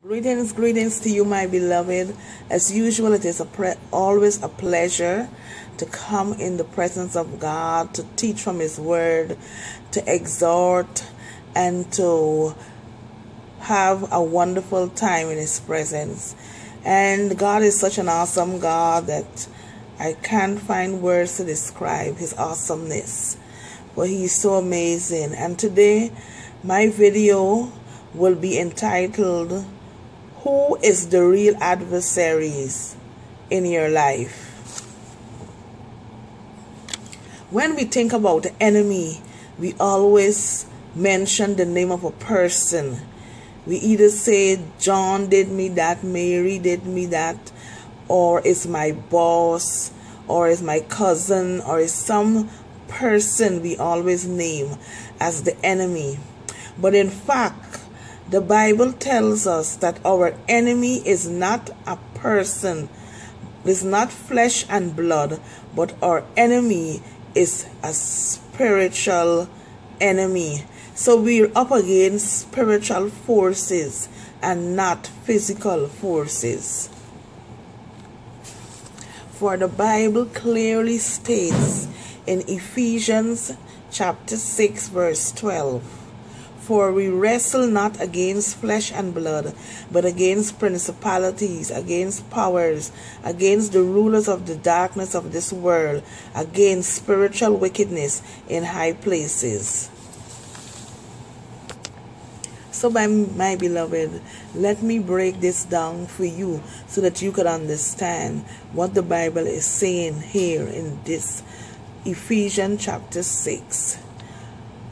Greetings, greetings to you, my beloved. As usual, it is always a pleasure to come in the presence of God, to teach from His Word, to exhort, and to have a wonderful time in His presence. And God is such an awesome God that I can't find words to describe His awesomeness. But He is so amazing. And today, my video will be entitled, Who is the real adversaries in your life? When we think about the enemy, we always mention the name of a person. We either say, John did me that, Mary did me that, or it's my boss, or it's my cousin, or it's some person we always name as the enemy. But in fact, the Bible tells us that our enemy is not a person, is not flesh and blood, but our enemy is a spiritual enemy. So we're up against spiritual forces and not physical forces. For the Bible clearly states in Ephesians chapter 6 verse 12, For we wrestle not against flesh and blood, but against principalities, against powers, against the rulers of the darkness of this world, against spiritual wickedness in high places. So my beloved, let me break this down for you so that you can understand what the Bible is saying here in this Ephesians chapter 6.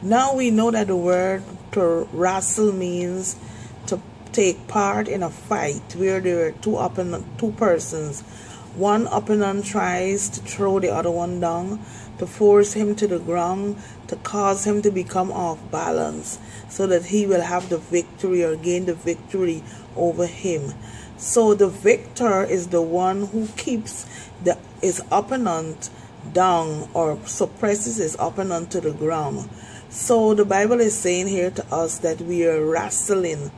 Now we know that the word to wrestle means to take part in a fight where there are two persons. One opponent tries to throw the other one down, to force him to the ground, to cause him to become off balance, so that he will have the victory or gain the victory over him. So the victor is the one who keeps his opponent down or suppresses his opponent to the ground. So the Bible is saying here to us that we are wrestling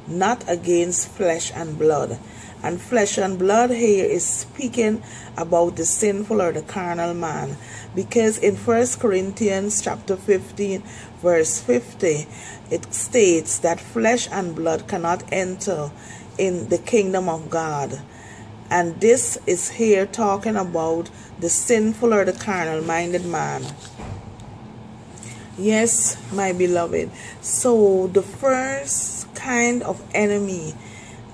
not against flesh and blood. And flesh and blood here is speaking about the sinful or the carnal man. Because in 1 Corinthians chapter 15 verse 50, it states that flesh and blood cannot enter in the kingdom of God. And this is here talking about the sinful or the carnal minded man. Yes, my beloved. So the first kind of enemy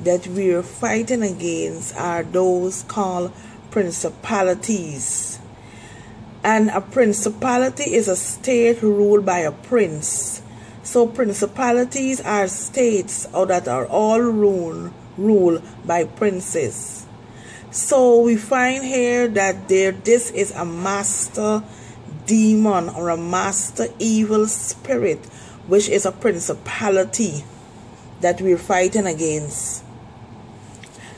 that we are fighting against are those called principalities. And a principality is a state ruled by a prince. So principalities are states that are all ruled by princes. So we find here that this is a master demon or a master evil spirit, which is a principality that we're fighting against.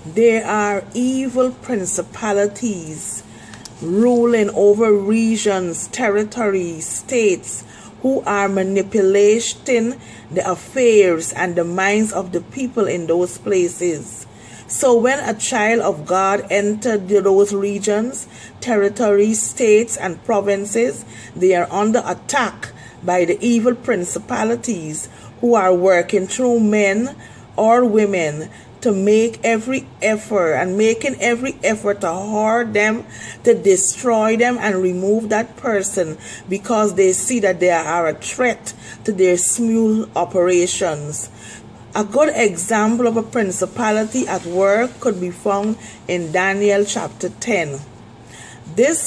There are evil principalities ruling over regions, territories, states, who are manipulating the affairs and the minds of the people in those places. So when a child of God entered those regions, territories, states, and provinces, they are under attack by the evil principalities who are working through men or women to make every effort to hoard them, to destroy them and remove that person, because they see that they are a threat to their smooth operations. A good example of a principality at work could be found in Daniel chapter 10.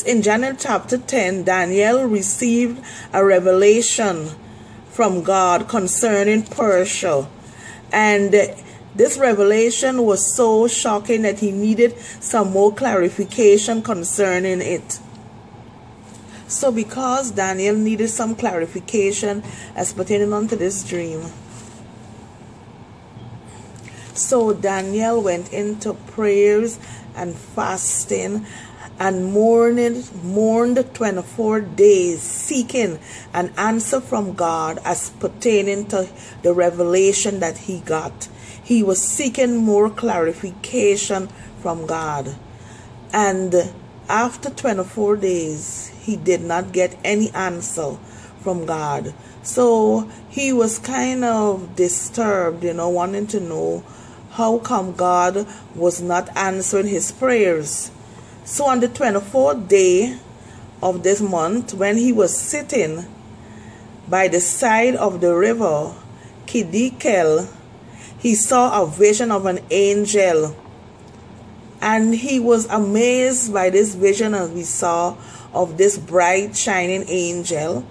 In Daniel chapter 10, Daniel received a revelation from God concerning Persia. And this revelation was so shocking that he needed some more clarification concerning it. So because Daniel needed some clarification as pertaining unto this dream, so Daniel went into prayers and fasting and mourned 24 days, seeking an answer from God as pertaining to the revelation that he got. he was seeking more clarification from God. And after 24 days, he did not get any answer from God. So he was kind of disturbed, wanting to know how come God was not answering his prayers. So on the 24th day of this month, when he was sitting by the side of the river Kidikel, he saw a vision of an angel. And he was amazed by this vision as we saw of this bright shining angel,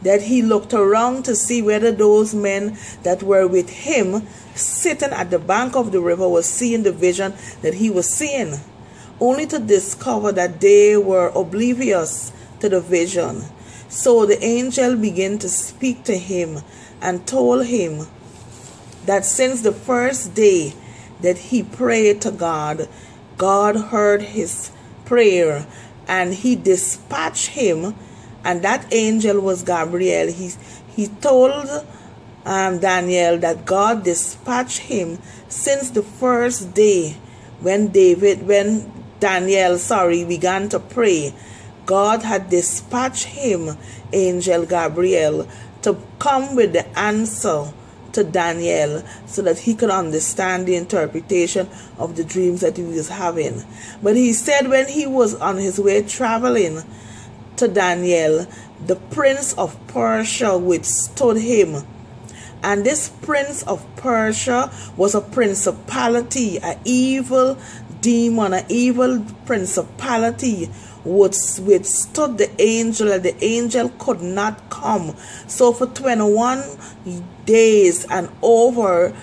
that he looked around to see whether those men that were with him sitting at the bank of the river was seeing the vision that he was seeing, only to discover that they were oblivious to the vision. So the angel began to speak to him and told him that since the first day that he prayed to God, God heard his prayer and he dispatched him. And that angel was Gabriel. He told Daniel that God dispatched him since the first day when Daniel began to pray. God had dispatched him, angel Gabriel, to come with the answer to Daniel so that he could understand the interpretation of the dreams that he was having. But he said when he was on his way traveling to Daniel, the prince of Persia withstood him. And this prince of Persia was a principality, an evil demon, an evil principality withstood the angel, and the angel could not come. So for 21 days and over,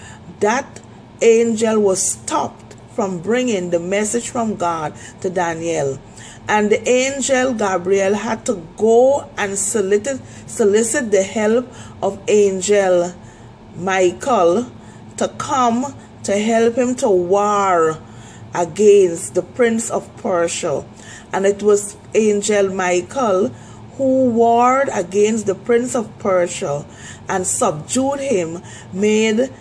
that angel was stopped from bringing the message from God to Daniel. And the angel Gabriel had to go and solicit the help of angel Michael to come to help him to war against the prince of Persia. And it was angel Michael who warred against the prince of Persia and subdued him, made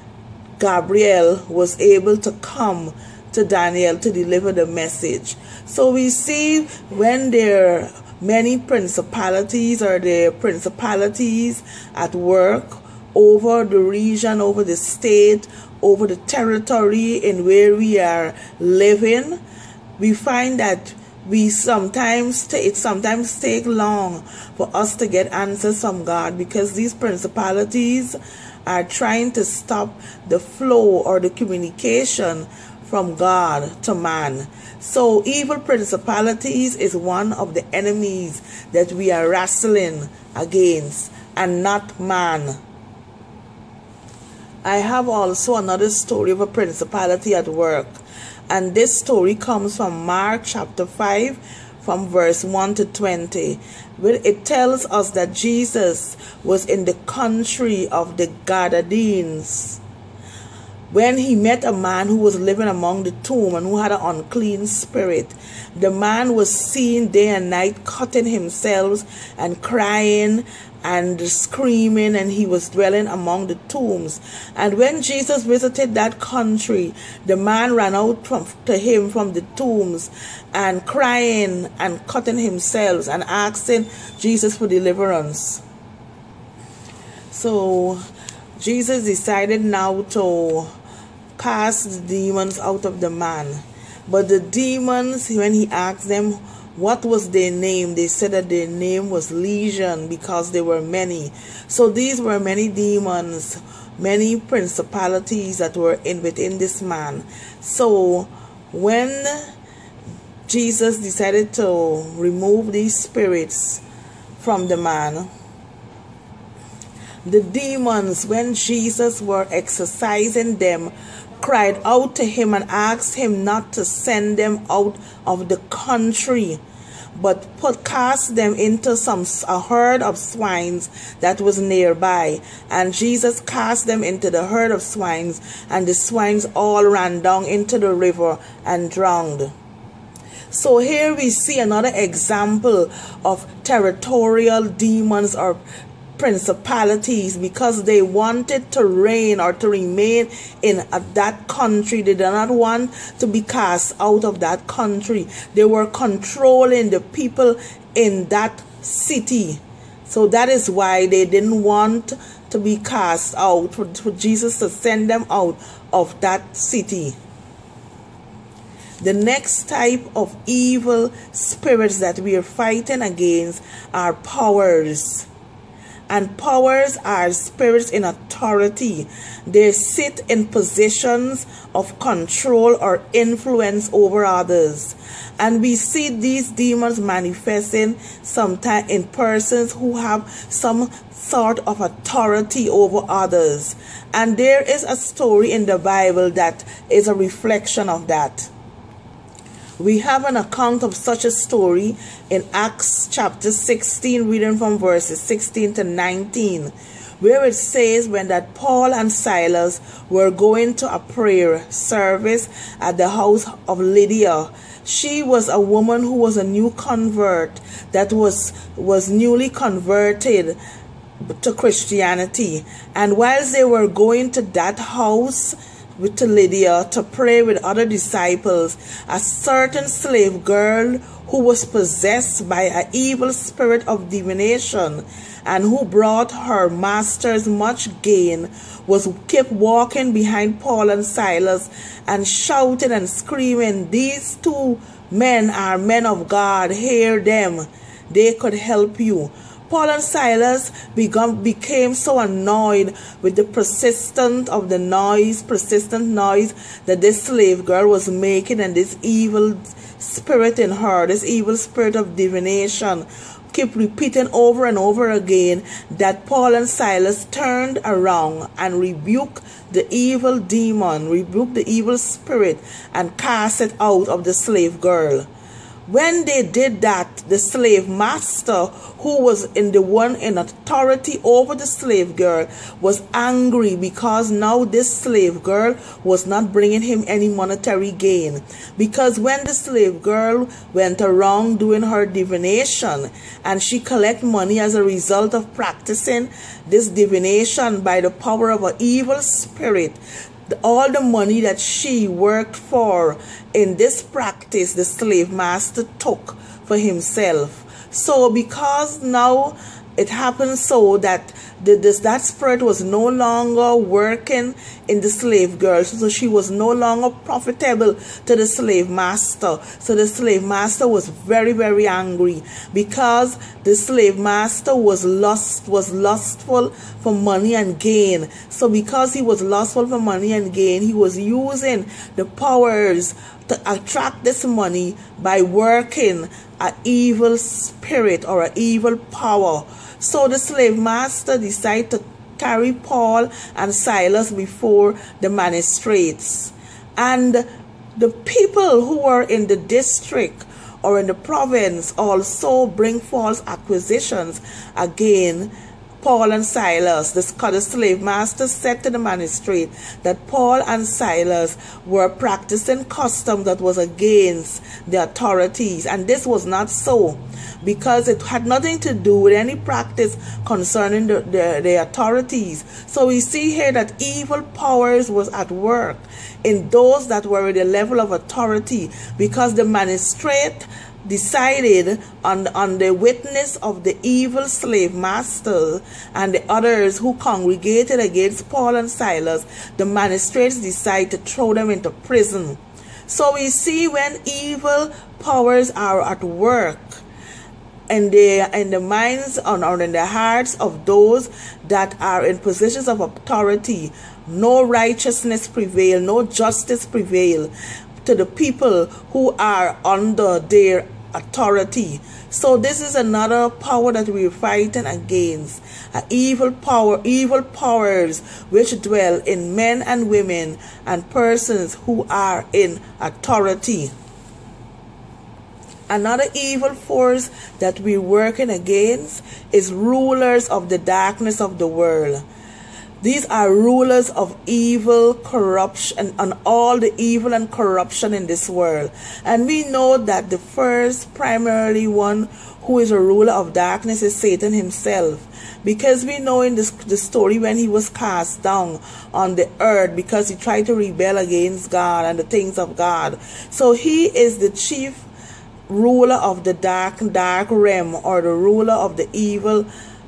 Gabriel was able to come to Daniel to deliver the message. So we see when there are many principalities, or the principalities at work over the region, over the state, over the territory in where we are living, we find that it sometimes take long for us to get answers from God, because these principalities are trying to stop the flow or the communication from God to man. So evil principalities is one of the enemies that we are wrestling against, and not man. I have also another story of a principality at work. And this story comes from Mark chapter 5, from verse 1 to 20, where it tells us that Jesus was in the country of the Gadarenes when he met a man who was living among the tomb and who had an unclean spirit. The man was seen day and night cutting himself and crying and screaming, and he was dwelling among the tombs. And when Jesus visited that country, the man ran out to him from the tombs and crying and cutting himself and asking Jesus for deliverance. So Jesus decided now to cast the demons out of the man. But the demons, when he asked them what was their name, they said that their name was Legion, because there were many. So these were many demons, many principalities that were within this man. So when Jesus decided to remove these spirits from the man, the demons, when Jesus were exorcising them, cried out to him and asked him not to send them out of the country, but cast them into a herd of swines that was nearby. And Jesus cast them into the herd of swines, and the swines all ran down into the river and drowned. So here we see another example of territorial demons or principalities, because they wanted to reign or to remain in that country. They did not want to be cast out of that country. They were controlling the people in that city. So that is why they didn't want to be cast out, for Jesus to send them out of that city. The next type of evil spirits that we are fighting against are powers. And powers are spirits in authority. They sit in positions of control or influence over others. And we see these demons manifesting sometimes in persons who have some sort of authority over others. And there is a story in the Bible that is a reflection of that. We have an account of such a story in Acts chapter 16, reading from verses 16 to 19, where it says, when that Paul and Silas were going to a prayer service at the house of Lydia. She was a woman who was a new convert, that was newly converted to Christianity. And whilst they were going to that house to Lydia to pray with other disciples, a certain slave girl who was possessed by an evil spirit of divination and who brought her masters much gain kept walking behind Paul and Silas and shouting and screaming, "These two men are men of God, hear them, they could help you." Paul and Silas became so annoyed with the persistent noise that this slave girl was making, and this evil spirit in her, this evil spirit of divination, kept repeating over and over again, that Paul and Silas turned around and rebuked the evil demon, rebuked the evil spirit, and cast it out of the slave girl. When they did that, the slave master, who was the one in authority over the slave girl, was angry because now this slave girl was not bringing him any monetary gain. Because when the slave girl went around doing her divination and she collect money as a result of practicing this divination by the power of an evil spirit, all the money that she worked for in this practice, the slave master took for himself. So because now it happened so that that spirit was no longer working in the slave girl, so she was no longer profitable to the slave master. So the slave master was very, very angry, because the slave master was lustful for money and gain. So because he was lustful for money and gain, he was using the powers to attract this money by working an evil spirit or an evil power. So the slave master decided to carry Paul and Silas before the magistrates. And the people who were in the district or in the province also bring false accusations against Paul and Silas. The slave master said to the magistrate that Paul and Silas were practicing custom that was against the authorities, and this was not so, because it had nothing to do with any practice concerning the authorities. So we see here that evil powers was at work in those that were at the level of authority, because the magistrate decided on the witness of the evil slave master and the others who congregated against Paul and Silas. The magistrates decided to throw them into prison. So we see when evil powers are at work in the minds or in the hearts of those that are in positions of authority, no righteousness prevail, no justice prevail to the people who are under their authority. So this is another power that we're fighting against, evil powers which dwell in men and women and persons who are in authority. Another evil force that we're working against is rulers of the darkness of the world. These are rulers of evil, corruption, and all the evil and corruption in this world. And we know that the first primarily one who is a ruler of darkness is Satan himself. Because we know in the story when he was cast down on the earth because he tried to rebel against God and the things of God. So he is the chief ruler of the dark realm, or the ruler of the evil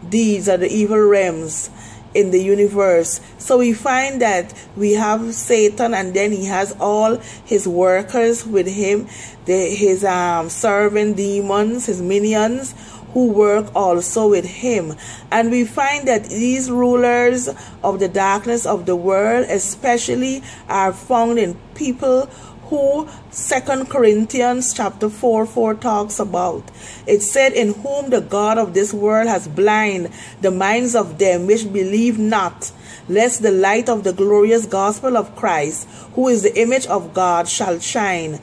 deeds or the evil realms in the universe. So we find that we have Satan, and then he has all his workers with him, his servant demons, his minions, who work also with him. And we find that these rulers of the darkness of the world especially are found in people who 2 Corinthians chapter 4 talks about. It said, in whom the God of this world has blinded the minds of them which believe not, lest the light of the glorious gospel of Christ, who is the image of God, shall shine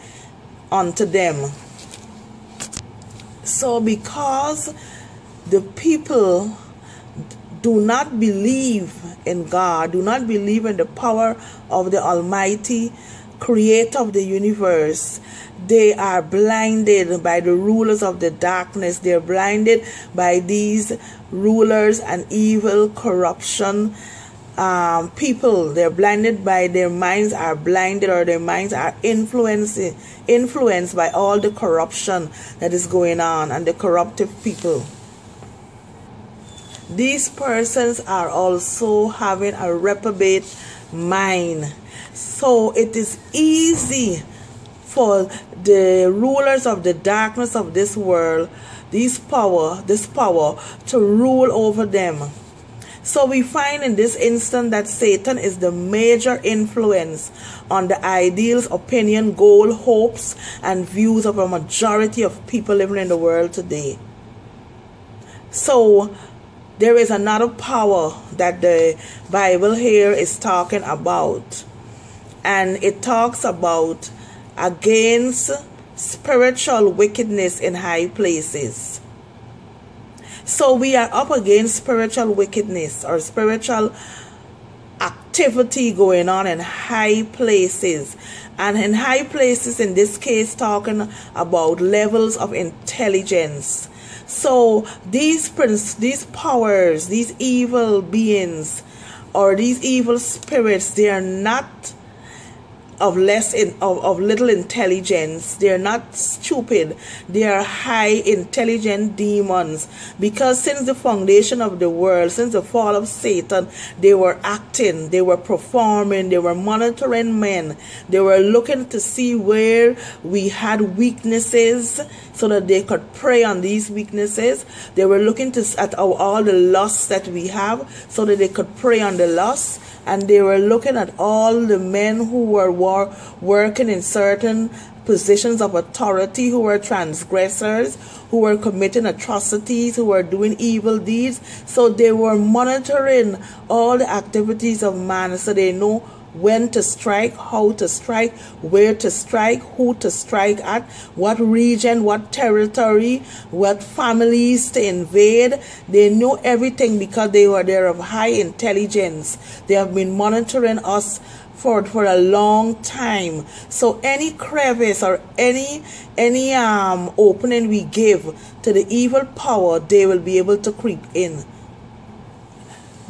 unto them. So because the people do not believe in God, do not believe in the power of the Almighty Creator of the universe, they are blinded by the rulers of the darkness. They are blinded by these rulers and evil corruption people. They're blinded by their minds are blinded, or their minds are influenced by all the corruption that is going on and the corruptive people. These persons are also having a reprobate mind. So it is easy for the rulers of the darkness of this world, this power to rule over them. So we find in this instant that Satan is the major influence on the ideals, opinion, goal, hopes, and views of a majority of people living in the world today. So there is another power that the Bible here is talking about. And it talks about against spiritual wickedness in high places. So we are up against spiritual wickedness or spiritual activity going on in high places. And in high places, in this case, talking about levels of intelligence. So these powers, these evil beings, or these evil spirits, they are not of little intelligence. They are not stupid. They are high intelligent demons, because since the foundation of the world, since the fall of Satan, they were acting, they were performing, they were monitoring men. They were looking to see where we had weaknesses so that they could prey on these weaknesses. They were looking at all the lusts that we have so that they could prey on the lusts. And they were looking at all the men who were working in certain positions of authority, who were transgressors, who were committing atrocities, who were doing evil deeds. So they were monitoring all the activities of man, so they know when to strike, how to strike, where to strike, who to strike at, what region, what territory, what families to invade. They know everything because they were there of high intelligence. They have been monitoring us for a long time. So any crevice or any opening we give to the evil power, they will be able to creep in.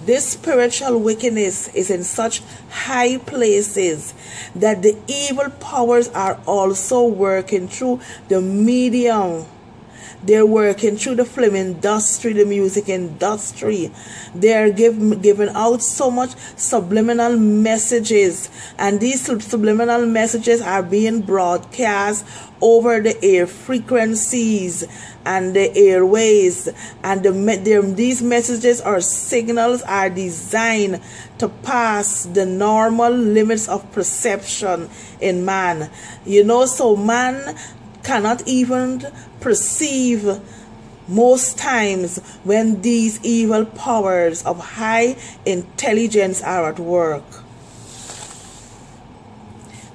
This spiritual wickedness is in such high places that the evil powers are also working through the medium. They're working through the film industry, the music industry. They're giving out so much subliminal messages. And these subliminal messages are being broadcast over the air frequencies and the airways. And these messages or signals are designed to pass the normal limits of perception in man. You know, so man cannot even perceive most times when these evil powers of high intelligence are at work.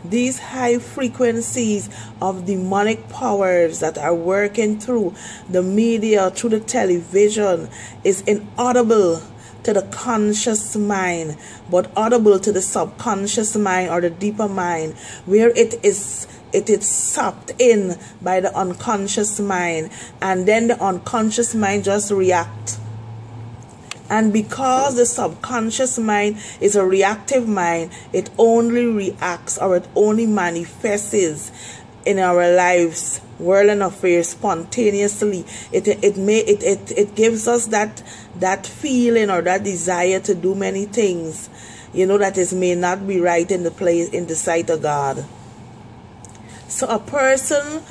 These high frequencies of demonic powers that are working through the media, through the television, is inaudible to the conscious mind, but audible to the subconscious mind or the deeper mind, where it is sucked in by the unconscious mind, and then the unconscious mind just react. And because the subconscious mind is a reactive mind, it only reacts, or it only manifests in our lives, world and affairs, spontaneously. It gives us that feeling or that desire to do many things, that is may not be right in the sight of God. So a person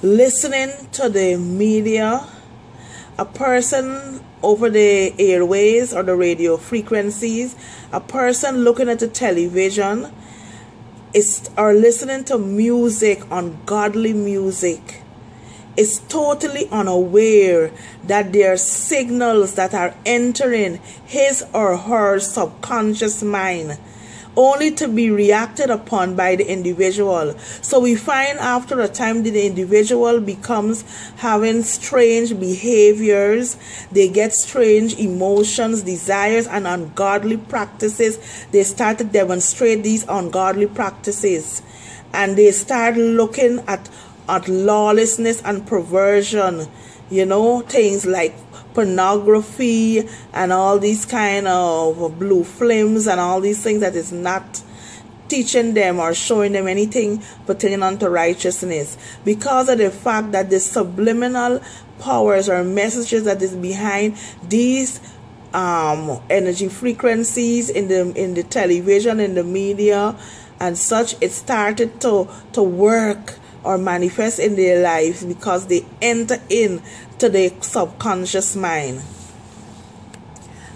listening to the media, a person over the airways or the radio frequencies, a person looking at the television, or listening to music, ungodly music, is totally unaware that there are signals that are entering his or her subconscious mind, only to be reacted upon by the individual. So we find after a time that the individual becomes having strange behaviors, they get strange emotions, desires, and ungodly practices. They start to demonstrate these ungodly practices, and they start looking at lawlessness and perversion, things like pornography and all these kind of blue films and all these things that is not teaching them or showing them anything pertaining unto righteousness, because of the fact that the subliminal powers or messages that is behind these energy frequencies in the television, in the media and such, it started to work or manifest in their lives because they enter in to the subconscious mind.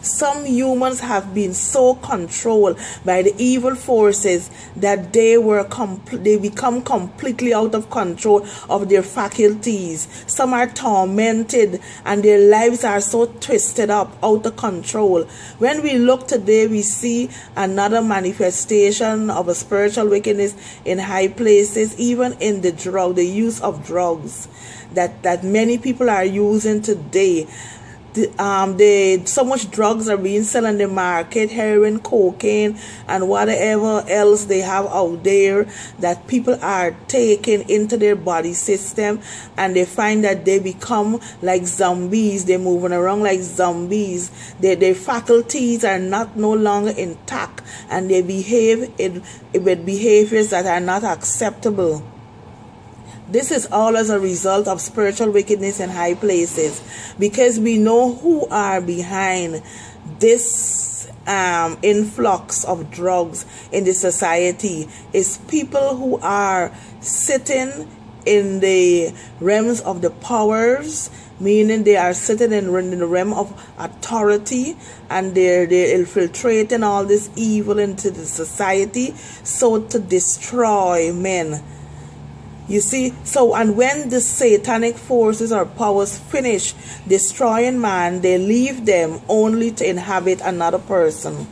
Some humans have been so controlled by the evil forces that they become completely out of control of their faculties. Some are tormented and their lives are so twisted up, out of control. When we look today, we see another manifestation of a spiritual wickedness in high places, even in the use of drugs that many people are using today. So much drugs are being sold in the market, heroin, cocaine, and whatever else they have out there that people are taking into their body system, and they find that they become like zombies. They're moving around like zombies. Their faculties are no longer intact, and they behave with behaviors that are not acceptable. This is all as a result of spiritual wickedness in high places, because we know who are behind this influx of drugs in the society. It's people who are sitting in the realms of the powers, meaning they are sitting in the realm of authority, and they're infiltrating all this evil into the society so to destroy men. You see, and when the satanic forces or powers finish destroying man, they leave them only to inhabit another person.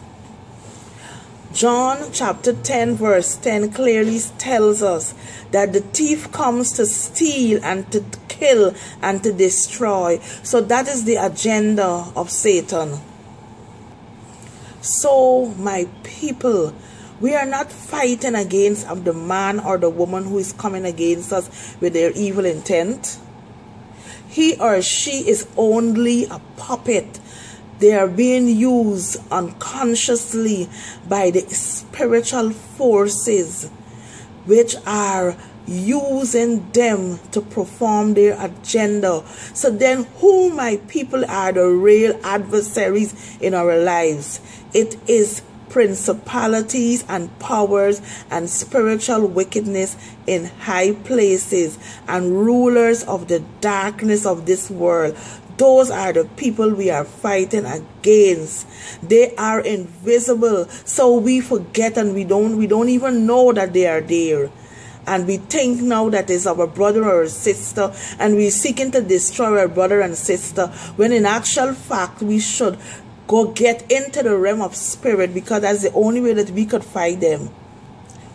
John chapter 10 verse 10 clearly tells us that the thief comes to steal and to kill and to destroy. So that is the agenda of Satan. So my people, we are not fighting against the man or the woman who is coming against us with their evil intent. He or she is only a puppet. They are being used unconsciously by the spiritual forces which are using them to perform their agenda. So then who, my people, are the real adversaries in our lives? It is principalities and powers and spiritual wickedness in high places and rulers of the darkness of this world. Those are the people we are fighting against. They are invisible, so we forget and we don't even know that they are there. And we think now that is our brother or sister, and we're seeking to destroy our brother and sister, when in actual fact we should go get into the realm of spirit, because that's the only way that we could fight them.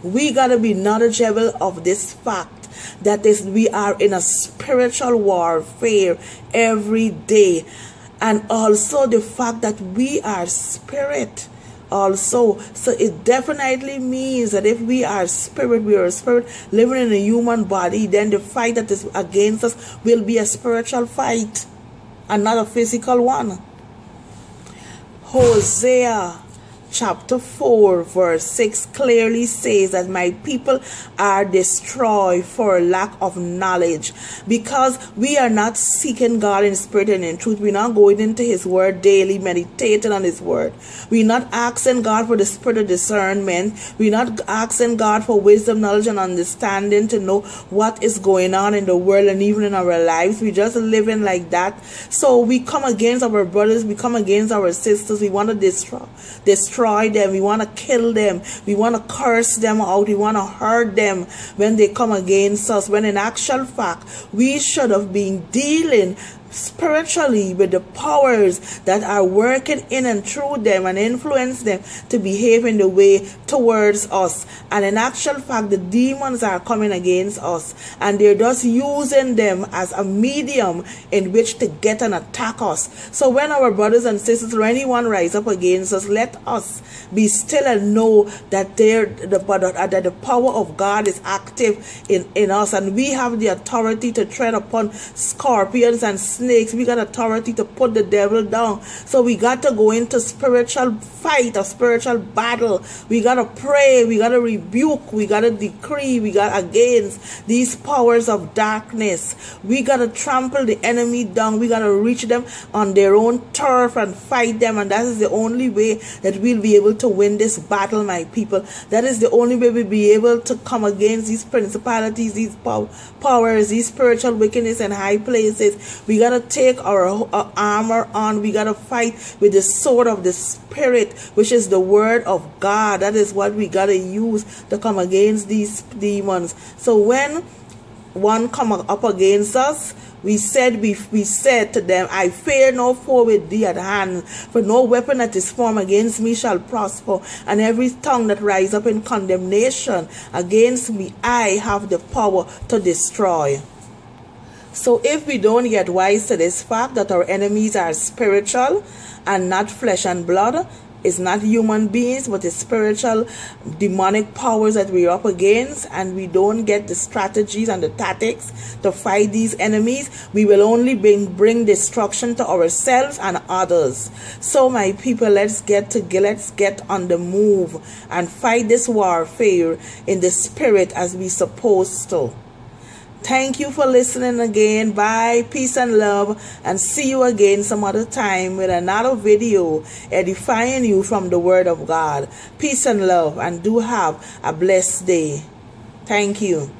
We got to be knowledgeable of this fact, that we are in a spiritual warfare every day. And also the fact that we are spirit also. So it definitely means that if we are a spirit living in a human body, then the fight that is against us will be a spiritual fight and not a physical one. Hosea chapter 4 verse 6 clearly says that my people are destroyed for lack of knowledge, because we are not seeking God in spirit and in truth. We're not going into his word daily, meditating on his word. We're not asking God for the spirit of discernment. We're not asking God for wisdom, knowledge, and understanding to know what is going on in the world and even in our lives. We're just living like that. So we come against our brothers, we come against our sisters. We want to destroy them, we want to kill them, we want to curse them out, we want to hurt them when they come against us, when in actual fact we should have been dealing spiritually with the powers that are working in and through them and influence them to behave in the way towards us. And in actual fact, the demons are coming against us, and they're just using them as a medium in which to get and attack us. So when our brothers and sisters or anyone rise up against us, let us be still and know that the power of God is active in us, and we have the authority to tread upon scorpions and snakes. We got authority to put the devil down. So we got to go into spiritual fight, a spiritual battle. We got to pray, we got to rebuke, we got to decree, we got against these powers of darkness. We got to trample the enemy down. We got to reach them on their own turf and fight them, and that is the only way that we'll be able to win this battle, my people. That is the only way we'll be able to come against these principalities, these powers, these spiritual wickedness in high places. We got to take our armor on. We got to fight with the sword of the Spirit, which is the word of God. That is what we got to use to come against these demons. So when one come up against us, we said to them, I fear no foe with thee at hand, for no weapon that is formed against me shall prosper, and every tongue that rise up in condemnation against me, I have the power to destroy. So if we don't get wise to this fact that our enemies are spiritual and not flesh and blood, it's not human beings, but it's spiritual demonic powers that we're up against, and we don't get the strategies and the tactics to fight these enemies, we will only bring destruction to ourselves and others. So my people, let's get on the move and fight this warfare in the spirit as we supposed to. Thank you for listening again. Bye, peace and love, and see you again some other time with another video edifying you from the word of God. Peace and love, and do have a blessed day. Thank you.